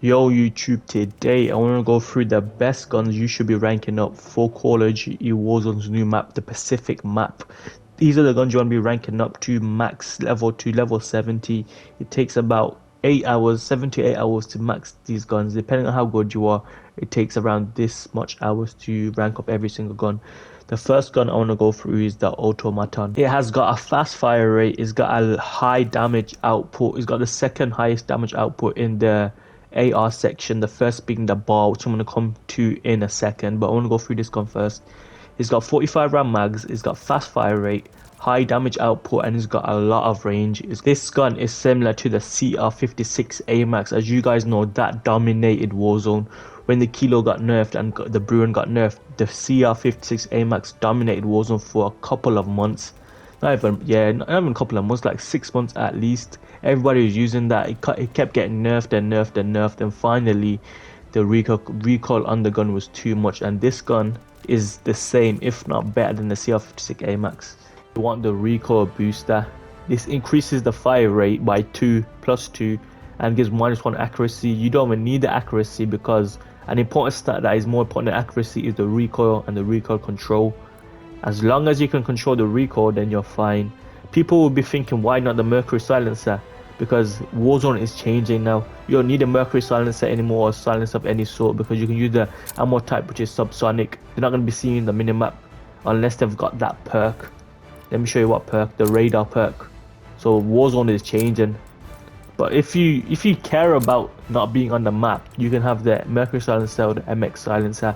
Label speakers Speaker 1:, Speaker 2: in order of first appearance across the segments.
Speaker 1: Yo YouTube, today I want to go through the best guns you should be ranking up for Call of Duty Warzone's new map, the Pacific map. These are the guns you want to be ranking up to max level to level 70. It takes about 8 hours, 7 to 8 hours to max these guns. Depending on how good you are, it takes around this much hours to rank up every single gun. The first gun I want to go through is the Automaton. It has got a fast fire rate, it's got a high damage output, it's got the second highest damage output in the AR section, the first being the bar, which I'm going to come to in a second, but I want to go through this gun first. It's got 45 round mags, it's got fast fire rate, high damage output, and it's got a lot of range. This gun is similar to the CR56 AMAX. As you guys know, that dominated Warzone. When the Kilo got nerfed and the Bruin got nerfed, the CR56 AMAX dominated Warzone for a couple of months. Not even a couple of months, like 6 months at least. Everybody was using that. It kept getting nerfed and nerfed and nerfed, and finally the recoil on the gun was too much, and this gun is the same, if not better, than the CR56 AMAX. You want the recoil booster. This increases the fire rate by 2 plus 2 and gives -1 accuracy. You don't even need the accuracy, because an important stat that is more important than accuracy is the recoil and the recoil control. As long as you can control the recoil, then you're fine. People will be thinking, why not the Mercury silencer? Because Warzone is changing now. You don't need a Mercury silencer anymore, or silencer of any sort, because you can use the ammo type, which is subsonic. You're not going to be seeing the minimap unless they've got that perk. Let me show you what perk, the radar perk. So Warzone is changing. But if you care about not being on the map, you can have the Mercury silencer or the MX silencer.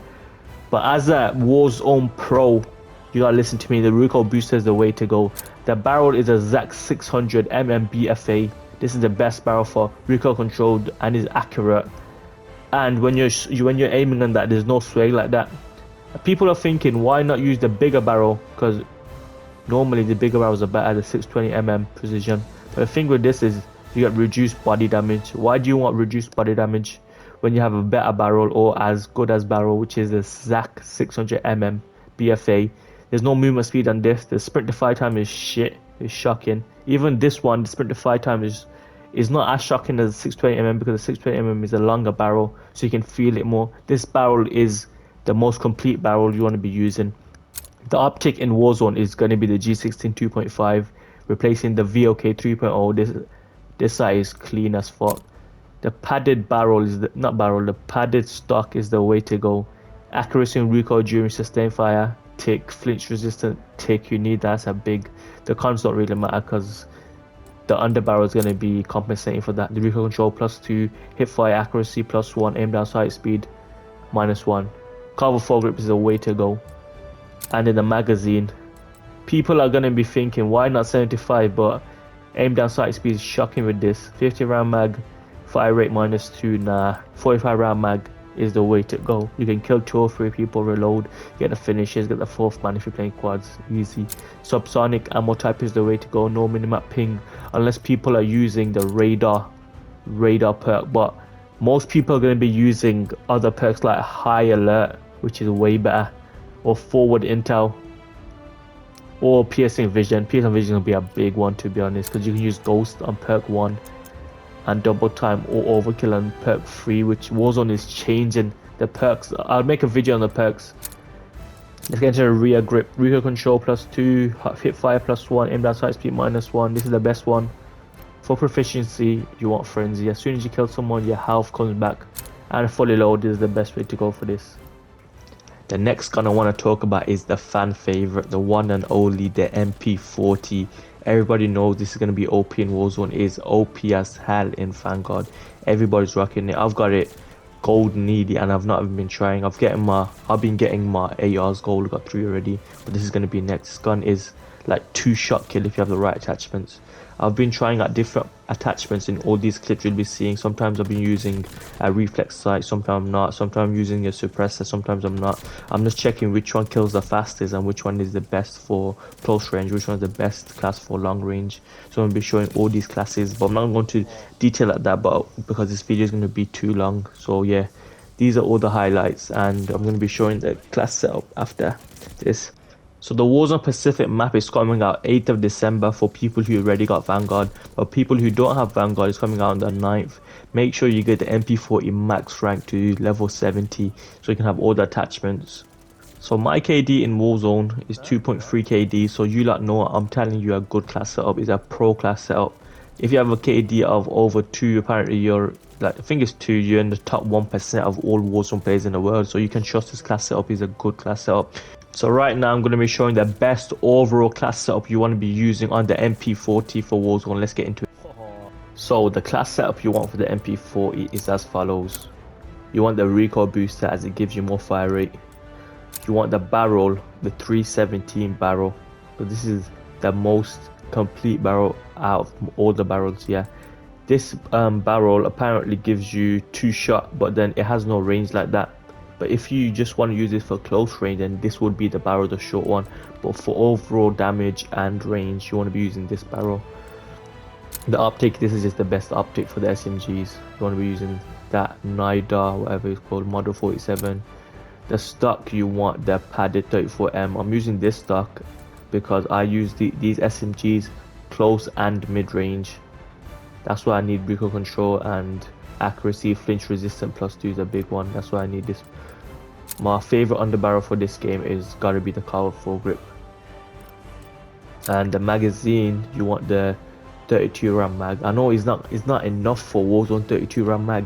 Speaker 1: But as a Warzone pro, you gotta listen to me. The recoil booster is the way to go. The barrel is a ZAC 600 BFA. This is the best barrel for recoil control and is accurate. And when you're aiming on that, there's no sway like that. People are thinking, why not use the bigger barrel? Because normally the bigger barrels are better, the 620 precision. But the thing with this is you get reduced body damage. Why do you want reduced body damage when you have a better barrel, or as good as barrel, which is the ZAC 600 BFA? There's no movement speed on this. The sprint to fire time is shit. It's shocking. Even this one, the sprint to fire time is not as shocking as the 620 because the 620 is a longer barrel, so you can feel it more. This barrel is the most complete barrel you want to be using. The optic in Warzone is going to be the G16 2.5, replacing the VOK 3.0. This side is clean as fuck. The padded barrel is the padded stock is the way to go. Accuracy and recoil during sustained fire. Tick, flinch resistant tick, you need that. That's a big. The cons don't really matter because the underbarrel is going to be compensating for that. The recoil control +2, hip fire accuracy +1, aim down sight speed -1. Cover foregrip is the way to go. And in the magazine, people are going to be thinking, why not 75? But aim down sight speed is shocking with this. 50 round mag, fire rate -2. Nah, 45 round mag is the way to go. You can kill 2 or 3 people, reload, get the finishes, get the 4th man if you're playing quads, easy. Subsonic ammo type is the way to go. No minimap ping unless people are using the radar perk, but most people are going to be using other perks like high alert, which is way better, or forward intel, or piercing vision. Piercing vision will be a big one, to be honest, because you can use ghost on perk 1 and double time or overkill on perk 3, which Warzone is changing the perks. I'll make a video on the perks. Let's get into the rear grip. Recoil control +2, hip fire +1, aim down sight speed -1. This is the best one. For proficiency, you want frenzy. As soon as you kill someone, your health comes back, and fully loaded is the best way to go for this. The next gun I want to talk about is the fan favorite, the one and only, the MP40. Everybody knows this is going to be OP in Warzone. It is OP as hell in Vanguard. Everybody's rocking it. I've got it gold needy and I've not even been trying. I've been getting my ARs gold. I've got 3 already, but this is going to be next. This gun is like 2-shot kill if you have the right attachments. I've been trying out different attachments in all these clips you'll be seeing. Sometimes I've been using a reflex sight, sometimes I'm not, sometimes I'm using a suppressor, sometimes I'm not. I'm just checking which one kills the fastest and which one is the best for close range, which one is the best class for long range. So I'm going to be showing all these classes, but I'm not going to detail at that, but because this video is going to be too long. So yeah, these are all the highlights, and I'm going to be showing the class setup after this. So the Warzone Pacific map is coming out 8th of December for people who already got Vanguard, but people who don't have Vanguard is coming out on the 9th. Make sure you get the MP40 max rank to level 70 so you can have all the attachments. So my KD in Warzone is 2.3 KD, so you lot know what I'm telling you, a good class setup is a pro class setup. If you have a KD of over 2, apparently you're, like, I think it's 2, you're in the top 1% of all Warzone players in the world, so you can trust this class setup is a good class setup. So right now I'm going to be showing the best overall class setup you want to be using on the MP40 for Warzone. Let's get into it. So the class setup you want for the MP40 is as follows. You want the recoil booster as it gives you more fire rate. You want the barrel, the 317 barrel. So this is the most complete barrel out of all the barrels, yeah. This barrel apparently gives you 2 shot, but then it has no range like that. But if you just want to use this for close range, then this would be the barrel, the short one. But for overall damage and range, you want to be using this barrel. The optic, this is just the best optic for the SMGs. You want to be using that NIDA, whatever it's called, Model 47. The stock, you want the padded 34M. I'm using this stock because I use these SMGs close and mid range. That's why I need recoil control and accuracy. Flinch resistant +2 is a big one. That's why I need this. My favorite underbarrel for this game is gotta be the Carbon foregrip. And the magazine, you want the 32 round mag. I know it's not enough for Warzone 32 round mag.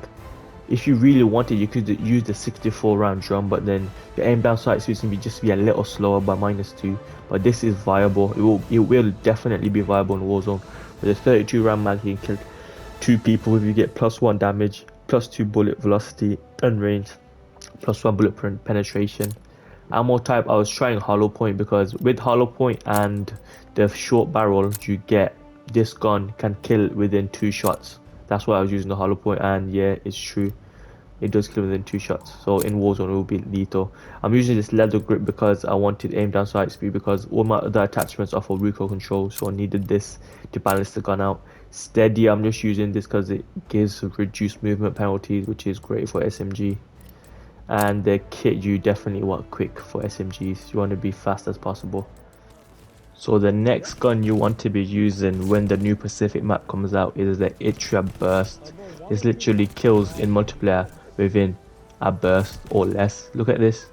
Speaker 1: If you really wanted, you could use the 64 round drum, but then your aim down sight speed can just be a little slower by -2. But this is viable. It will definitely be viable in Warzone. With the 32 round mag, you can kill 2 people if you get +1 damage, +2 bullet velocity and range, +1 bullet penetration. Ammo type, I was trying hollow point because with hollow point and the short barrel, you get this gun can kill within 2 shots. That's why I was using the hollow point, and yeah, it's true. It does kill within 2 shots. So in Warzone, it will be lethal. I'm using this leather grip because I wanted aim down sight speed because all my other attachments are for recoil control. So I needed this to balance the gun out. Steady, I'm just using this because it gives reduced movement penalties, which is great for SMG. And the kit, you definitely want quick for SMGs. You want to be fast as possible. So the next gun you want to be using when the new Pacific map comes out is the Itra burst. This literally kills in multiplayer within a burst or less. Look at this,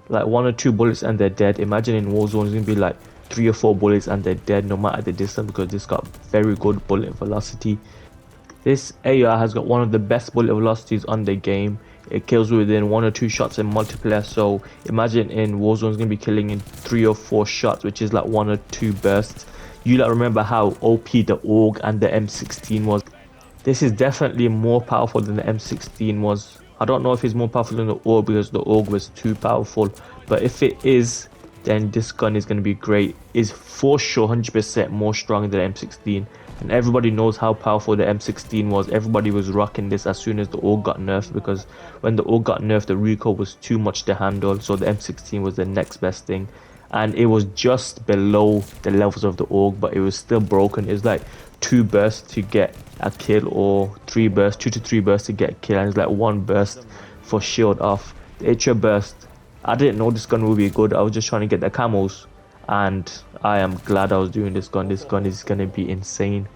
Speaker 1: like 1 or 2 bullets and they're dead. Imagine in Warzone it's gonna be like 3 or 4 bullets and they're dead no matter the distance, because this got very good bullet velocity. This AR has got one of the best bullet velocities on the game. It kills within 1 or 2 shots in multiplayer. So imagine in Warzone it's gonna be killing in 3 or 4 shots, which is like 1 or 2 bursts. You like remember how OP the AUG and the M16 was. This is definitely more powerful than the M16 was. I don't know if it's more powerful than the AUG because the AUG was too powerful, but if it is, then this gun is going to be great. It's for sure 100% more strong than the M16, and everybody knows how powerful the M16 was. Everybody was rocking this as soon as the AUG got nerfed, because when the AUG got nerfed, the recoil was too much to handle, so the M16 was the next best thing. And it was just below the levels of the AUG, but it was still broken. It was like 2 bursts to get a kill, or 3 bursts, 2 to 3 bursts to get a kill, and it's like 1 burst for shield off. The Itra burst, I didn't know this gun would be good. I was just trying to get the camos, and I am glad I was doing this gun. This gun is gonna be insane.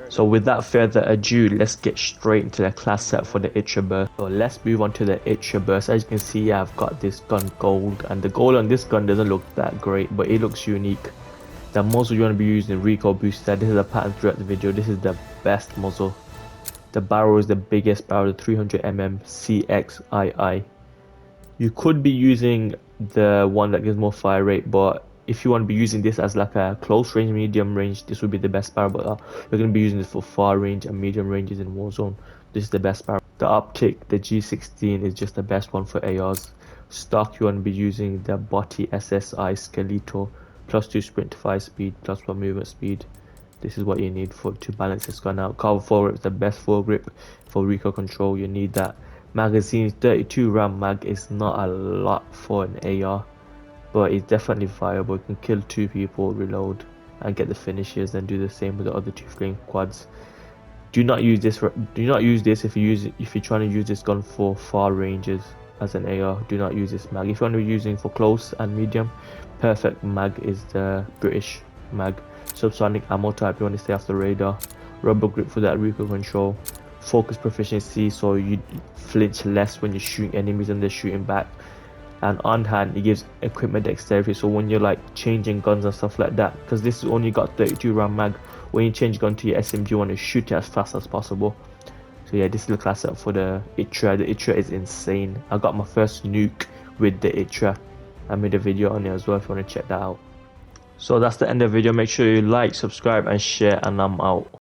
Speaker 1: So without further ado, let's get straight into the class set for the Itra burst. So let's move on to the Itra burst. As you can see, I've got this gun gold, and the gold on this gun doesn't look that great, but it looks unique. The muzzle you want to be using recoil booster. This is a pattern throughout the video. This is the best muzzle. The barrel is the biggest barrel, the 300mm CXII. You could be using the one that gives more fire rate, but if you want to be using this as like a close range, medium range, this would be the best barrel. But you're going to be using this for far range and medium ranges in Warzone. This is the best barrel. The optic, the G16 is just the best one for ARs. Stock, you want to be using the Botti SSI Skeleto, +2 sprint to 5 speed, +1 movement speed. This is what you need to balance this gun out. Carbon foregrip is the best foregrip for recoil control. You need that. Magazine, 32 round mag is not a lot for an AR, but it's definitely viable. You can kill 2 people, reload, and get the finishes, and do the same with the other 2 flame quads. Do not use this. If you're trying to use this gun for far ranges as an AR. Do not use this mag. If you want to be using for close and medium, Perfect mag is the British mag. Subsonic ammo type, you want to stay off the radar. Rubber grip for that recoil control. Focus proficiency, so you flinch less when you're shooting enemies and they're shooting back. And on hand, it gives equipment dexterity, so when you're like changing guns and stuff like that, because this has only got 32 round mag, when you change gun to your SMG, you want to shoot it as fast as possible. So yeah, this is the class setup for the ITRA. The ITRA is insane. I got my first nuke with the ITRA. I made a video on it as well if you want to check that out. So that's the end of the video. Make sure you like, subscribe and share, and I'm out.